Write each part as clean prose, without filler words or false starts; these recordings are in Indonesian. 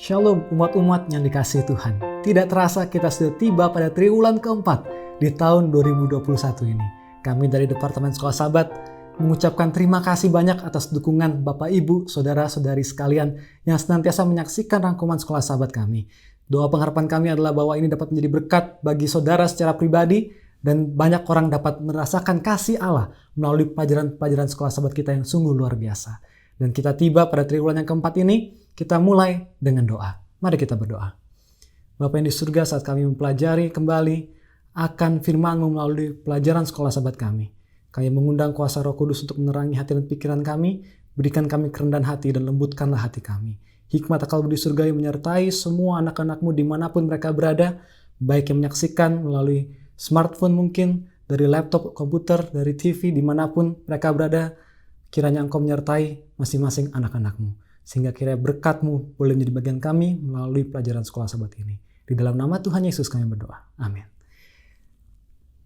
Shalom umat-umat yang dikasihi Tuhan. Tidak terasa kita sudah tiba pada triwulan keempat di tahun 2021 ini. Kami dari Departemen Sekolah Sahabat mengucapkan terima kasih banyak atas dukungan Bapak Ibu, Saudara-saudari sekalian yang senantiasa menyaksikan rangkuman Sekolah Sahabat kami. Doa pengharapan kami adalah bahwa ini dapat menjadi berkat bagi saudara secara pribadi dan banyak orang dapat merasakan kasih Allah melalui pelajaran-pelajaran Sekolah Sahabat kita yang sungguh luar biasa. Dan kita tiba pada triwulan yang keempat ini, kita mulai dengan doa. Mari kita berdoa. Bapa yang di surga, saat kami mempelajari kembali akan firman-Mu melalui pelajaran Sekolah Sahabat kami. Kami mengundang kuasa Roh Kudus untuk menerangi hati dan pikiran kami, berikan kami kerendahan hati dan lembutkanlah hati kami. Hikmat akal budi surga yang menyertai semua anak-anak-Mu dimanapun mereka berada, baik yang menyaksikan melalui smartphone mungkin, dari laptop, komputer, dari TV, dimanapun mereka berada, kiranya Engkau menyertai masing-masing anak-anak-Mu. Sehingga kiranya berkat-Mu boleh menjadi bagian kami melalui pelajaran Sekolah Sahabat ini. Di dalam nama Tuhan Yesus kami berdoa. Amin.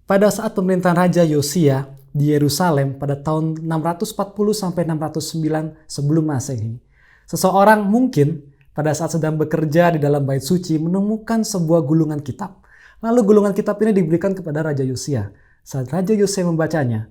Pada saat pemerintahan Raja Yosia di Yerusalem pada tahun 640 sampai 609 sebelum Masehi, seseorang mungkin pada saat sedang bekerja di dalam bait suci menemukan sebuah gulungan kitab. Lalu gulungan kitab ini diberikan kepada Raja Yosia. Saat Raja Yosia membacanya,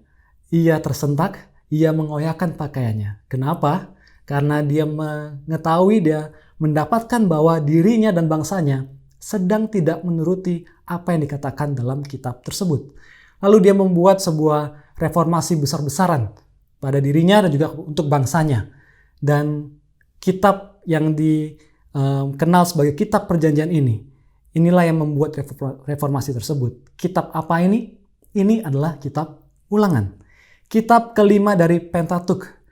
ia tersentak, ia mengoyakkan pakaiannya. Kenapa? Karena dia mengetahui, dia mendapatkan bahwa dirinya dan bangsanya sedang tidak menuruti apa yang dikatakan dalam kitab tersebut. Lalu dia membuat sebuah reformasi besar-besaran pada dirinya dan juga untuk bangsanya. Dan kitab yang dikenal sebagai kitab perjanjian ini, inilah yang membuat reformasi tersebut. Kitab apa ini? Ini adalah kitab Ulangan. Kitab kelima dari Pentatuk.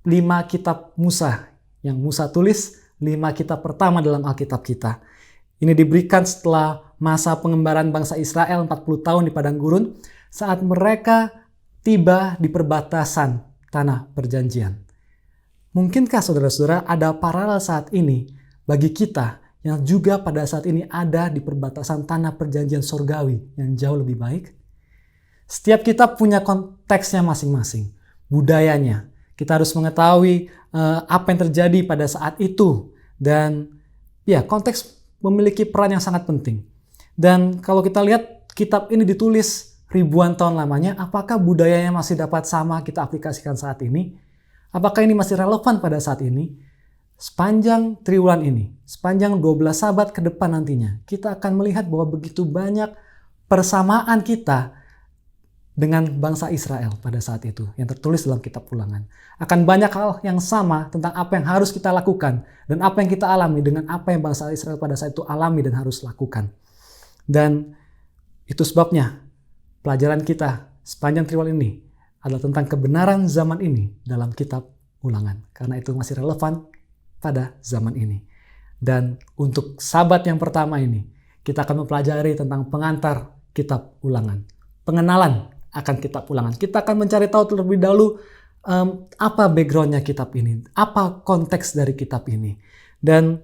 5 kitab Musa yang Musa tulis, 5 kitab pertama dalam Alkitab kita. Ini diberikan setelah masa pengembaraan bangsa Israel 40 tahun di padang gurun saat mereka tiba di perbatasan tanah perjanjian. Mungkinkah saudara-saudara ada paralel saat ini bagi kita yang juga pada saat ini ada di perbatasan tanah perjanjian surgawi yang jauh lebih baik? Setiap kitab punya konteksnya masing-masing, budayanya. Kita harus mengetahui apa yang terjadi pada saat itu. Dan ya, konteks memiliki peran yang sangat penting. Dan kalau kita lihat kitab ini ditulis ribuan tahun lamanya, apakah budayanya masih dapat sama kita aplikasikan saat ini? Apakah ini masih relevan pada saat ini? Sepanjang triwulan ini, sepanjang 12 sahabat ke depan nantinya, kita akan melihat bahwa begitu banyak persamaan kita dengan bangsa Israel pada saat itu yang tertulis dalam kitab Ulangan. Akan banyak hal yang sama tentang apa yang harus kita lakukan dan apa yang kita alami dengan apa yang bangsa Israel pada saat itu alami dan harus lakukan. Dan itu sebabnya pelajaran kita sepanjang triwulan ini adalah tentang kebenaran zaman ini dalam kitab Ulangan. Karena itu masih relevan pada zaman ini. Dan untuk sahabat yang pertama ini, kita akan mempelajari tentang pengantar kitab Ulangan. Pengenalan akan kitab Ulangan. Kita akan mencari tahu terlebih dahulu apa backgroundnya kitab ini, apa konteks dari kitab ini. Dan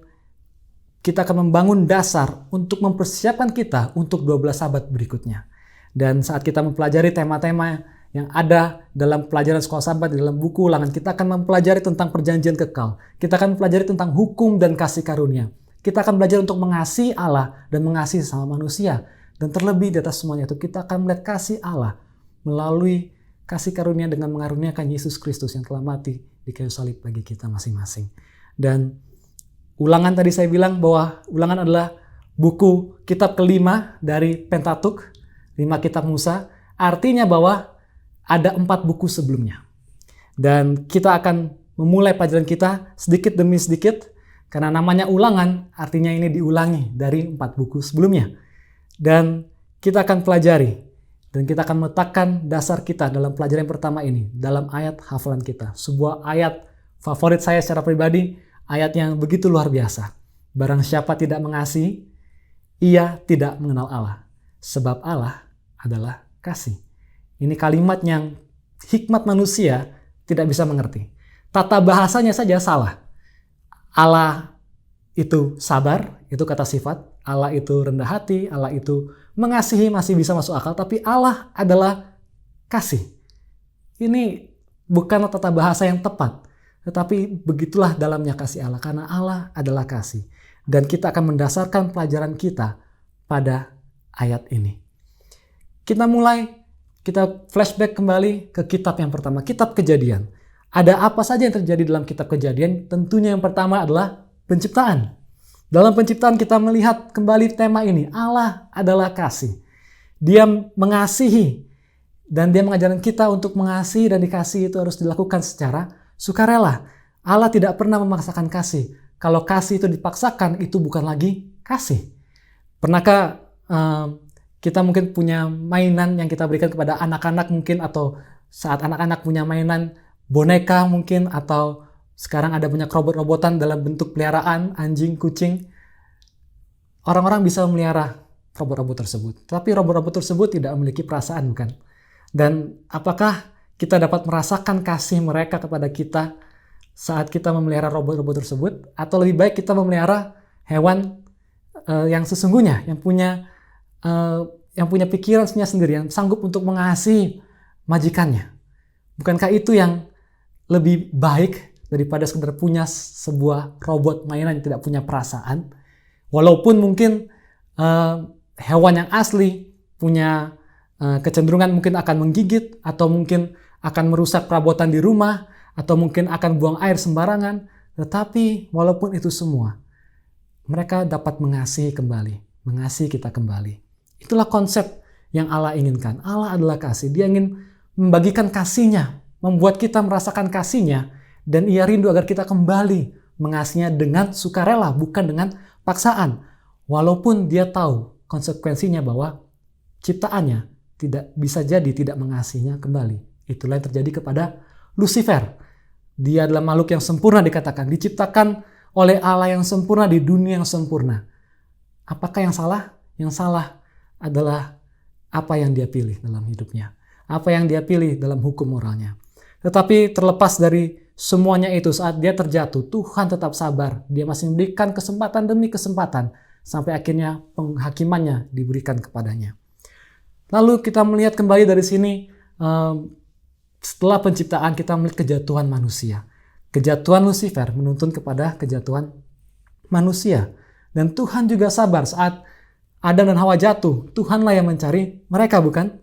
kita akan membangun dasar untuk mempersiapkan kita untuk 12 sahabat berikutnya. Dan saat kita mempelajari tema-tema yang ada dalam pelajaran Sekolah Sahabat di dalam buku Ulangan, kita akan mempelajari tentang perjanjian kekal. Kita akan mempelajari tentang hukum dan kasih karunia. Kita akan belajar untuk mengasihi Allah dan mengasihi sesama manusia. Dan terlebih di atas semuanya itu, kita akan melihat kasih Allah melalui kasih karunia dengan mengaruniakan Yesus Kristus yang telah mati di kayu salib bagi kita masing-masing. Dan Ulangan tadi saya bilang bahwa Ulangan adalah buku kitab kelima dari Pentatuk, 5 kitab Musa. Artinya bahwa ada 4 buku sebelumnya. Dan kita akan memulai pelajaran kita sedikit demi sedikit, karena namanya Ulangan, artinya ini diulangi dari 4 buku sebelumnya. Dan kita akan pelajari. Dan kita akan meletakkan dasar kita dalam pelajaran yang pertama ini, dalam ayat hafalan kita. Sebuah ayat favorit saya secara pribadi, ayat yang begitu luar biasa. Barang siapa tidak mengasihi, ia tidak mengenal Allah. Sebab Allah adalah kasih. Ini kalimat yang hikmat manusia tidak bisa mengerti. Tata bahasanya saja salah. Allah itu sabar, itu kata sifat. Allah itu rendah hati, Allah itu mengasihi masih bisa masuk akal, tapi Allah adalah kasih. Ini bukan tata bahasa yang tepat. Tetapi begitulah dalamnya kasih Allah, karena Allah adalah kasih. Dan kita akan mendasarkan pelajaran kita pada ayat ini. Kita flashback kembali ke kitab yang pertama, kitab Kejadian. Ada apa saja yang terjadi dalam kitab Kejadian? Tentunya yang pertama adalah penciptaan. Dalam penciptaan kita melihat kembali tema ini, Allah adalah kasih. Dia mengasihi, dan dia mengajarkan kita untuk mengasihi, dan dikasihi itu harus dilakukan secara sukarela. Allah tidak pernah memaksakan kasih. Kalau kasih itu dipaksakan, itu bukan lagi kasih. Pernahkah kita mungkin punya mainan yang kita berikan kepada anak-anak mungkin, atau saat anak-anak punya mainan boneka mungkin, atau sekarang ada banyak robot-robotan dalam bentuk peliharaan, anjing, kucing. Orang-orang bisa memelihara robot-robot tersebut. Tapi robot-robot tersebut tidak memiliki perasaan, bukan? Dan apakah kita dapat merasakan kasih mereka kepada kita saat kita memelihara robot-robot tersebut? Atau lebih baik kita memelihara hewan yang sesungguhnya, yang punya pikiran sendiri, yang sanggup untuk mengasihi majikannya? Bukankah itu yang lebih baik daripada sekedar punya sebuah robot mainan yang tidak punya perasaan? Walaupun mungkin hewan yang asli punya kecenderungan mungkin akan menggigit, atau mungkin akan merusak perabotan di rumah, atau mungkin akan buang air sembarangan. Tetapi walaupun itu semua, mereka dapat mengasihi kita kembali. Itulah konsep yang Allah inginkan. Allah adalah kasih. Dia ingin membagikan kasih-Nya, membuat kita merasakan kasih-Nya, dan Ia rindu agar kita kembali mengasihinya dengan sukarela, bukan dengan paksaan. Walaupun Dia tahu konsekuensinya bahwa ciptaannya tidak bisa jadi tidak mengasihinya kembali. Itulah yang terjadi kepada Lucifer. Dia adalah makhluk yang sempurna dikatakan, diciptakan oleh Allah yang sempurna di dunia yang sempurna. Apakah yang salah? Yang salah adalah apa yang dia pilih dalam hidupnya, apa yang dia pilih dalam hukum moralnya. Tetapi terlepas dari semuanya itu, saat dia terjatuh, Tuhan tetap sabar. Dia masih memberikan kesempatan demi kesempatan, sampai akhirnya penghakimannya diberikan kepadanya. Lalu kita melihat kembali dari sini, setelah penciptaan kita melihat kejatuhan manusia. Kejatuhan Lucifer menuntun kepada kejatuhan manusia. Dan Tuhan juga sabar saat Adam dan Hawa jatuh. Tuhanlah yang mencari mereka, bukan?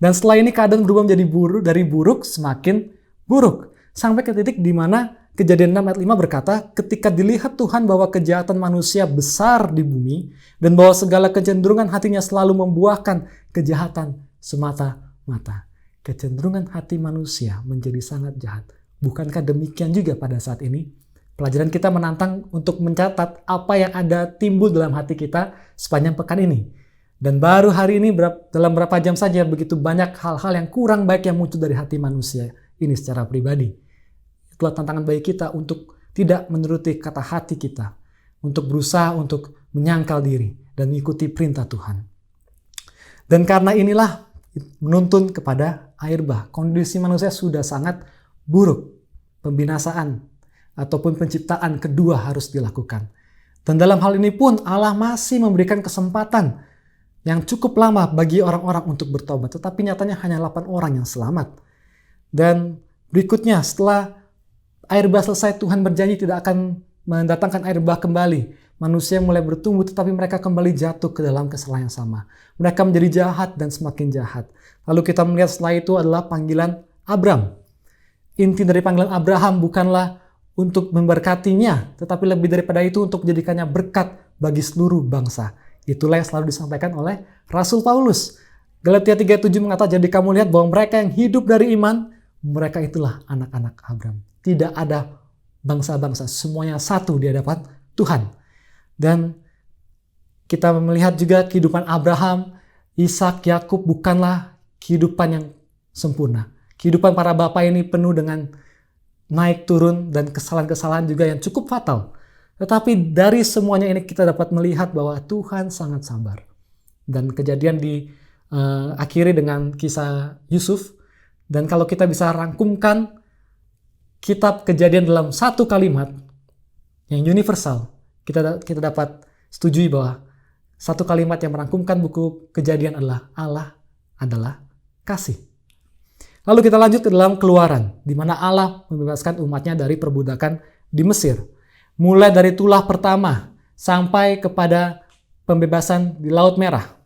Dan setelah ini keadaan berubah menjadi dari buruk semakin buruk. Sampai ke titik di mana Kejadian 6 ayat 5 berkata, ketika dilihat Tuhan bahwa kejahatan manusia besar di bumi, dan bahwa segala kecenderungan hatinya selalu membuahkan kejahatan semata-mata. Kecenderungan hati manusia menjadi sangat jahat. Bukankah demikian juga pada saat ini? Pelajaran kita menantang untuk mencatat apa yang ada timbul dalam hati kita sepanjang pekan ini. Dan baru hari ini, dalam berapa jam saja, begitu banyak hal-hal yang kurang baik yang muncul dari hati manusia ini secara pribadi. Itulah tantangan bagi kita untuk tidak menuruti kata hati kita, untuk berusaha untuk menyangkal diri dan mengikuti perintah Tuhan. Dan karena inilah menuntun kepada air bah. Kondisi manusia sudah sangat buruk. Pembinasaan ataupun penciptaan kedua harus dilakukan. Dan dalam hal ini pun Allah masih memberikan kesempatan yang cukup lama bagi orang-orang untuk bertobat. Tetapi nyatanya hanya 8 orang yang selamat. Dan berikutnya setelah air bah selesai, Tuhan berjanji tidak akan mendatangkan air bah kembali. Manusia mulai bertumbuh, tetapi mereka kembali jatuh ke dalam kesalahan yang sama. Mereka menjadi jahat dan semakin jahat. Lalu kita melihat setelah itu adalah panggilan Abram. Inti dari panggilan Abraham bukanlah untuk memberkatinya, tetapi lebih daripada itu untuk menjadikannya berkat bagi seluruh bangsa. Itulah yang selalu disampaikan oleh Rasul Paulus. Galatia 3:7 mengatakan, jadi kamu lihat bahwa mereka yang hidup dari iman, mereka itulah anak-anak Abram. Tidak ada bangsa-bangsa, semuanya satu di hadapan Tuhan. Dan kita melihat juga kehidupan Abraham, Ishak, Yakub bukanlah kehidupan yang sempurna. Kehidupan para bapa ini penuh dengan naik turun dan kesalahan-kesalahan juga yang cukup fatal. Tetapi dari semuanya ini kita dapat melihat bahwa Tuhan sangat sabar. Dan kejadian diakhiri dengan kisah Yusuf. Dan kalau kita bisa rangkumkan kitab Kejadian dalam satu kalimat yang universal, kita dapat setujui bahwa satu kalimat yang merangkumkan buku Kejadian adalah Allah adalah kasih. Lalu kita lanjut ke dalam Keluaran, di mana Allah membebaskan umatnya dari perbudakan di Mesir. Mulai dari tulah pertama sampai kepada pembebasan di Laut Merah.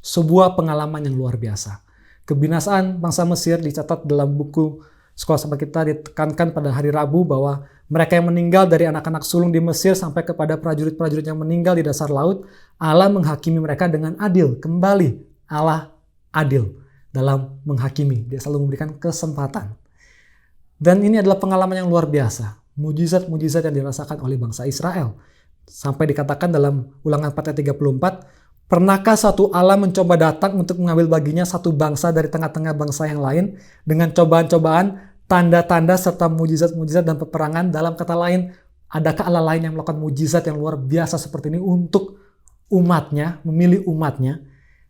Sebuah pengalaman yang luar biasa. Kebinasaan bangsa Mesir dicatat dalam buku sekolah sahabat kita, ditekankan pada hari Rabu bahwa mereka yang meninggal dari anak-anak sulung di Mesir sampai kepada prajurit-prajurit yang meninggal di dasar laut, Allah menghakimi mereka dengan adil. Kembali, Allah adil dalam menghakimi. Dia selalu memberikan kesempatan. Dan ini adalah pengalaman yang luar biasa. Mujizat-mujizat yang dirasakan oleh bangsa Israel. Sampai dikatakan dalam Ulangan 4 ayat 34, pernahkah satu Allah mencoba datang untuk mengambil baginya satu bangsa dari tengah-tengah bangsa yang lain dengan cobaan-cobaan, tanda-tanda, serta mujizat-mujizat dan peperangan? Dalam kata lain, adakah Allah lain yang melakukan mujizat yang luar biasa seperti ini untuk umatnya, memilih umatnya?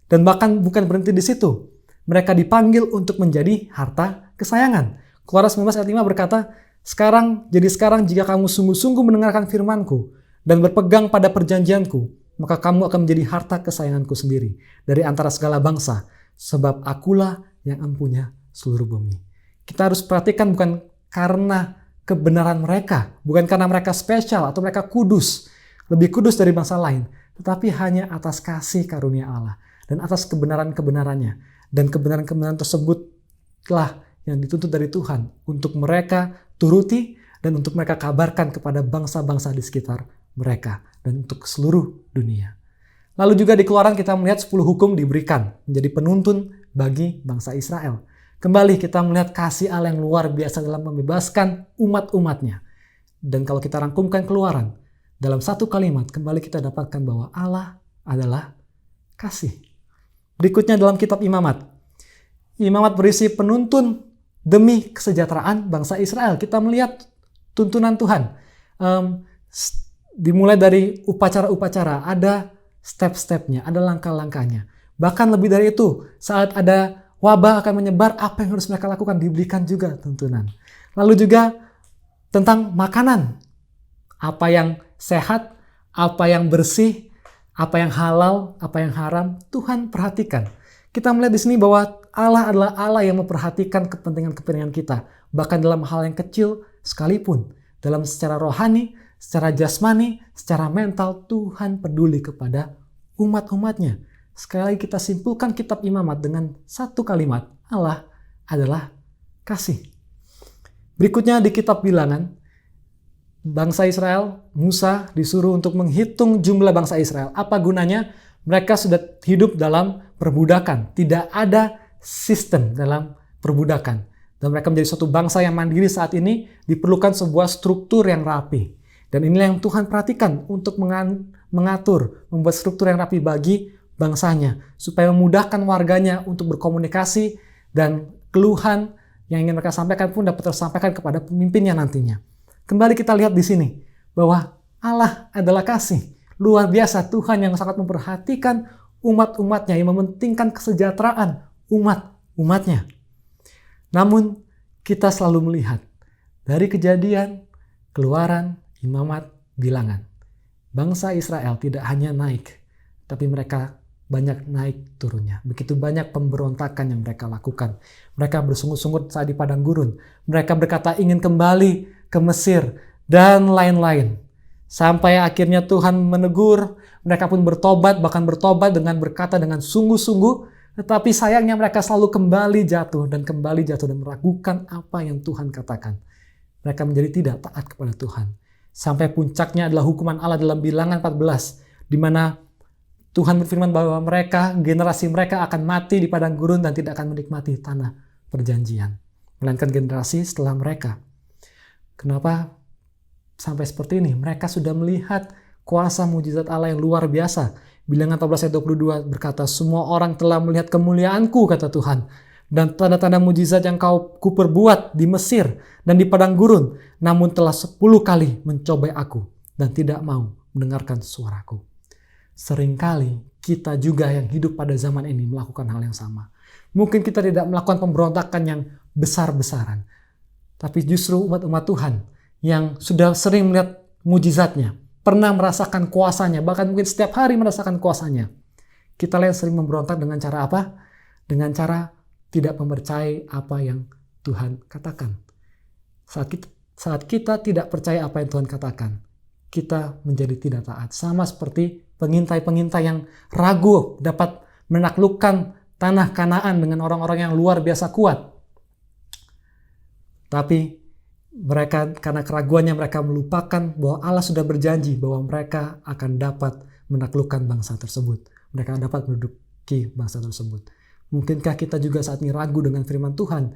Dan bahkan bukan berhenti di situ. Mereka dipanggil untuk menjadi harta kesayangan. Keluaran 19 ayat 5 berkata, sekarang jika kamu sungguh-sungguh mendengarkan firman-Ku dan berpegang pada perjanjian-Ku, maka kamu akan menjadi harta kesayangan-Ku sendiri dari antara segala bangsa, sebab Akulah yang empunya seluruh bumi. Kita harus perhatikan bukan karena kebenaran mereka, bukan karena mereka spesial atau mereka kudus, lebih kudus dari bangsa lain, tetapi hanya atas kasih karunia Allah dan atas kebenaran-kebenarannya. Dan kebenaran-kebenaran tersebutlah yang dituntut dari Tuhan untuk mereka turuti dan untuk mereka kabarkan kepada bangsa-bangsa di sekitar mereka dan untuk seluruh dunia. Lalu juga di Keluaran kita melihat 10 hukum diberikan menjadi penuntun bagi bangsa Israel. Kembali kita melihat kasih Allah yang luar biasa dalam membebaskan umat-umatnya. Dan kalau kita rangkumkan Keluaran dalam satu kalimat, kembali kita dapatkan bahwa Allah adalah kasih. Berikutnya dalam kitab Imamat. Imamat berisi penuntun demi kesejahteraan bangsa Israel. Kita melihat tuntunan Tuhan. Dimulai dari upacara-upacara, ada step-stepnya, ada langkah-langkahnya. Bahkan lebih dari itu, saat ada wabah akan menyebar, apa yang harus mereka lakukan, diberikan juga tuntunan. Lalu juga tentang makanan. Apa yang sehat, apa yang bersih, apa yang halal, apa yang haram, Tuhan perhatikan. Kita melihat di sini bahwa Allah adalah Allah yang memperhatikan kepentingan-kepentingan kita. Bahkan dalam hal yang kecil sekalipun. Dalam secara rohani, secara jasmani, secara mental, Tuhan peduli kepada umat-umatnya. Sekali lagi kita simpulkan kitab Imamat dengan satu kalimat. Allah adalah kasih. Berikutnya di kitab Bilangan, bangsa Israel, Musa disuruh untuk menghitung jumlah bangsa Israel. Apa gunanya? Mereka sudah hidup dalam perbudakan. Tidak ada sistem dalam perbudakan. Dan mereka menjadi suatu bangsa yang mandiri saat ini, diperlukan sebuah struktur yang rapi. Dan inilah yang Tuhan perhatikan untuk mengatur, membuat struktur yang rapi bagi bangsanya. Supaya memudahkan warganya untuk berkomunikasi dan keluhan yang ingin mereka sampaikan pun dapat tersampaikan kepada pemimpinnya nantinya. Kembali kita lihat di sini bahwa Allah adalah kasih. Luar biasa, Tuhan yang sangat memperhatikan umat-umatnya, yang mementingkan kesejahteraan umat-umatnya. Namun kita selalu melihat dari Kejadian, Keluaran, Imamat, Bilangan. Bangsa Israel tidak hanya naik, tapi mereka banyak naik turunnya. Begitu banyak pemberontakan yang mereka lakukan. Mereka bersungut-sungut saat di padang gurun. Mereka berkata ingin kembali ke Mesir, dan lain-lain. Sampai akhirnya Tuhan menegur, mereka pun bertobat, bahkan bertobat dengan berkata dengan sungguh-sungguh, tetapi sayangnya mereka selalu kembali jatuh dan meragukan apa yang Tuhan katakan. Mereka menjadi tidak taat kepada Tuhan. Sampai puncaknya adalah hukuman Allah dalam Bilangan 14, di mana Tuhan berfirman bahwa generasi mereka akan mati di padang gurun dan tidak akan menikmati tanah perjanjian. Melainkan generasi setelah mereka. Kenapa sampai seperti ini? Mereka sudah melihat kuasa mujizat Allah yang luar biasa. Bilangan 14 ayat 22 berkata, semua orang telah melihat kemuliaanku, kata Tuhan. Dan tanda-tanda mujizat yang ku perbuat di Mesir dan di padang gurun. Namun telah 10 kali mencobai aku dan tidak mau mendengarkan suaraku. Seringkali kita juga yang hidup pada zaman ini melakukan hal yang sama. Mungkin kita tidak melakukan pemberontakan yang besar-besaran. Tapi justru umat-umat Tuhan yang sudah sering melihat mujizatnya, pernah merasakan kuasanya, bahkan mungkin setiap hari merasakan kuasanya. Kita lihat sering memberontak dengan cara apa? Dengan cara tidak mempercayai apa yang Tuhan katakan. Saat kita tidak percaya apa yang Tuhan katakan, kita menjadi tidak taat. Sama seperti pengintai-pengintai yang ragu dapat menaklukkan tanah Kanaan dengan orang-orang yang luar biasa kuat. Tapi mereka, karena keraguannya, mereka melupakan bahwa Allah sudah berjanji bahwa mereka akan dapat menaklukkan bangsa tersebut. Mereka dapat menduduki bangsa tersebut. Mungkinkah kita juga saat ini ragu dengan firman Tuhan?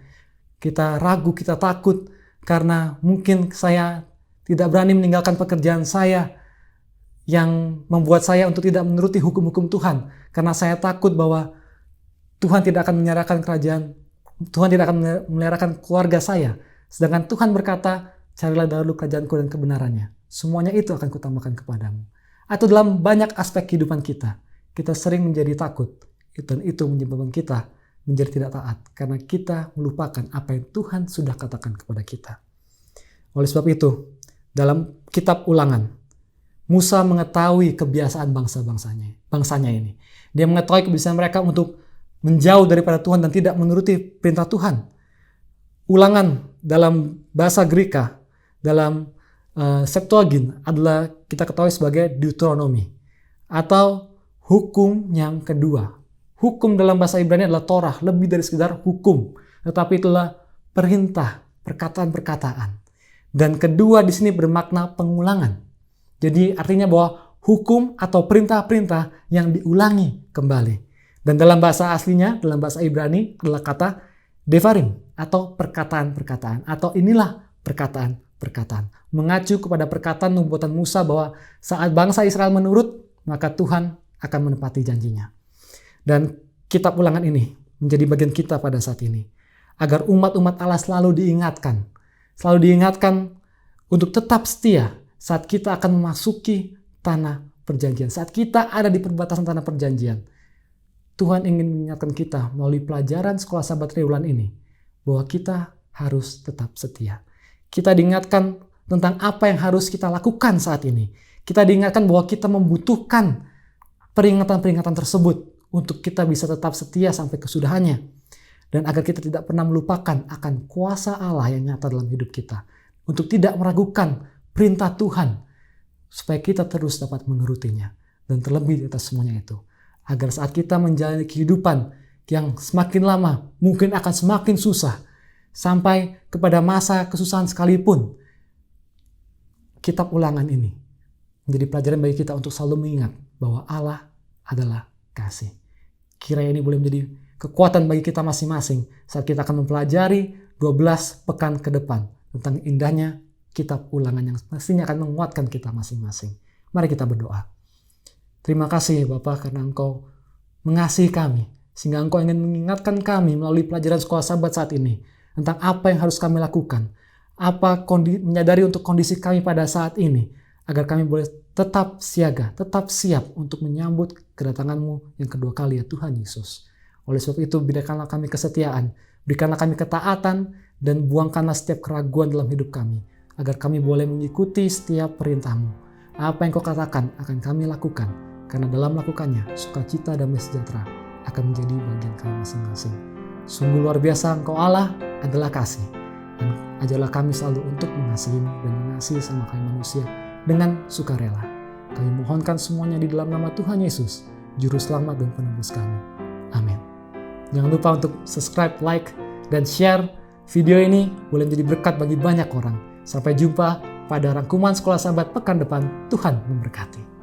Kita ragu, kita takut karena mungkin saya tidak berani meninggalkan pekerjaan saya yang membuat saya untuk tidak menuruti hukum-hukum Tuhan. Karena saya takut bahwa Tuhan tidak akan menyerahkan kerajaan, Tuhan tidak akan memeliharakan keluarga saya. Sedangkan Tuhan berkata, carilah dahulu kerajaanku dan kebenarannya. Semuanya itu akan kutambahkan kepadamu. Atau dalam banyak aspek kehidupan kita sering menjadi takut. Dan itu menyebabkan kita menjadi tidak taat. Karena kita melupakan apa yang Tuhan sudah katakan kepada kita. Oleh sebab itu, dalam kitab Ulangan, Musa mengetahui kebiasaan bangsanya ini. Dia mengetahui kebiasaan mereka untuk menjauh daripada Tuhan dan tidak menuruti perintah Tuhan. Ulangan dalam bahasa Greka, dalam Septuagint adalah kita ketahui sebagai Deuteronomy atau hukum yang kedua. Hukum dalam bahasa Ibrani adalah Torah, lebih dari sekedar hukum, tetapi itulah perintah, perkataan-perkataan. Dan kedua di sini bermakna pengulangan. Jadi artinya bahwa hukum atau perintah-perintah yang diulangi kembali. Dan dalam bahasa aslinya, dalam bahasa Ibrani adalah kata devarim atau perkataan-perkataan, atau inilah perkataan-perkataan. Mengacu kepada perkataan nubuatan Musa bahwa saat bangsa Israel menurut, maka Tuhan akan menepati janjinya. Dan kitab Ulangan ini menjadi bagian kita pada saat ini. Agar umat-umat Allah selalu diingatkan untuk tetap setia saat kita akan memasuki tanah perjanjian. Saat kita ada di perbatasan tanah perjanjian. Tuhan ingin mengingatkan kita melalui pelajaran sekolah Sabat Triwulan ini bahwa kita harus tetap setia. Kita diingatkan tentang apa yang harus kita lakukan saat ini. Kita diingatkan bahwa kita membutuhkan peringatan-peringatan tersebut untuk kita bisa tetap setia sampai kesudahannya. Dan agar kita tidak pernah melupakan akan kuasa Allah yang nyata dalam hidup kita. Untuk tidak meragukan perintah Tuhan supaya kita terus dapat menurutinya. Dan terlebih di atas semuanya itu, agar saat kita menjalani kehidupan yang semakin lama mungkin akan semakin susah, sampai kepada masa kesusahan sekalipun, kitab Ulangan ini menjadi pelajaran bagi kita untuk selalu mengingat bahwa Allah adalah kasih. Kiranya ini boleh menjadi kekuatan bagi kita masing-masing saat kita akan mempelajari 12 pekan ke depan tentang indahnya kitab Ulangan yang pastinya akan menguatkan kita masing-masing. Mari kita berdoa. Terima kasih Bapa karena Engkau mengasihi kami, sehingga Engkau ingin mengingatkan kami melalui pelajaran sekolah Sabat saat ini tentang apa yang harus kami lakukan, menyadari untuk kondisi kami pada saat ini, agar kami boleh tetap siaga, tetap siap untuk menyambut kedatangan-Mu yang kedua kali ya Tuhan Yesus. Oleh sebab itu berikanlah kami kesetiaan, berikanlah kami ketaatan, dan buangkanlah setiap keraguan dalam hidup kami, agar kami boleh mengikuti setiap perintah-Mu. Apa yang Kau katakan akan kami lakukan, karena dalam melakukannya, sukacita dan sejahtera akan menjadi bagian kami masing-masing. Sungguh luar biasa Engkau Allah adalah kasih. Dan ajarlah kami selalu untuk mengasihi dan mengasihi sama kami manusia dengan sukarela. Kami mohonkan semuanya di dalam nama Tuhan Yesus, Juru Selamat dan Penebus kami. Amin. Jangan lupa untuk subscribe, like, dan share video ini boleh menjadi berkat bagi banyak orang. Sampai jumpa pada rangkuman sekolah Sabat pekan depan. Tuhan memberkati.